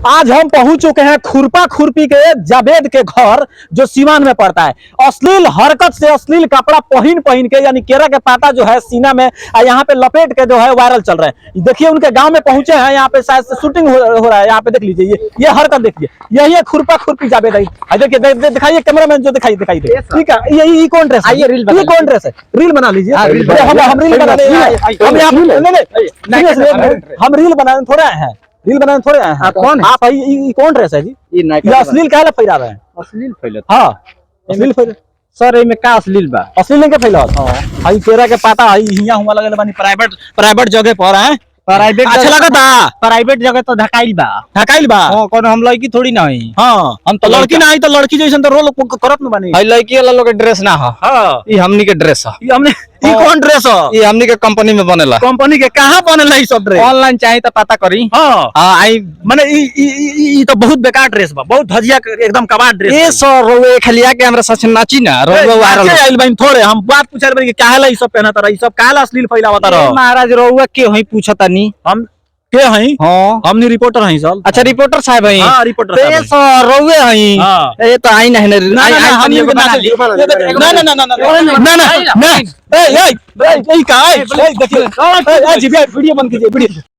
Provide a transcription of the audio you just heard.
आज हम पहुंच चुके हैं खुरपा खुरपी के जावेद के घर जो सीवान में पड़ता है। अश्लील हरकत से अश्लील कपड़ा पहन पहन के यानी केरा के पाता जो है सीना में यहाँ पे लपेट के जो है वायरल चल रहे हैं। देखिए उनके गांव में पहुंचे हैं, यहाँ पे शायद शूटिंग हो रहा है। यहाँ पे देख लीजिए ये हरकत देखिए, यही है खुरपा खुरपी जावेद है। देखिए दिखाइए कैमरा मैन जो दिखाई ठीक है। ये कौन ड्रेस है? ये कौन ड्रेस है? रील बना लीजिए। हम रील बना हम रील बनाने थोड़े आए हैं, रील बनाने थोड़े आए हैं। कौन है आप? ये कौन ड्रेस है जी? ये अश्लील क्या फैला रहे हैं? अश्लील फैलत? हाँ अश्लील फैल सर एमे का अश्लील बा? अश्लील के फैला हां केरा के पाता हिया हुआ लगल बानी प्राइवेट जगह पर है। प्राइवेट अच्छा लगता? प्राइवेट जगह तो ढकाइल बा। ढकाइल बा? हां कौन हम लड़की थोड़ी ना हई। हां हम तो लड़की ना हई तो लड़की जैसन तो रोल करत न बानी। हई लड़की वाला लोग के ड्रेस ना ह। हां ई हमनी के ड्रेस ह। ये हमने ई कौन ड्रेस है? ई हमनी के कंपनी में बनेला। कंपनी के कहां बनेला ई सब ड्रेस? ऑनलाइन चाहे तो पता करी। हां आई माने ई तो बहुत बेकार ड्रेस बा, बहुत धजिया एकदम कबाड़ ड्रेस। ए सर रोवे खलिया के हमरा सच नाची ना रोवे वायरल आइल बानी। थोड़े हम बात पूछल बानी कि काहेला ई सब पहनत रह, ई सब काहेला अश्लील फैलावत रह? महाराज रोवे के होई पूछतानी हम के हई? हां हमनी रिपोर्टर हई सर। अच्छा रिपोर्टर साहब हई? हां रिपोर्टर साहब। ए सर रोवे हई? ए तो आई नहीं ना ए का देखिए जी वीडियो बंद कीजिए वीडियो।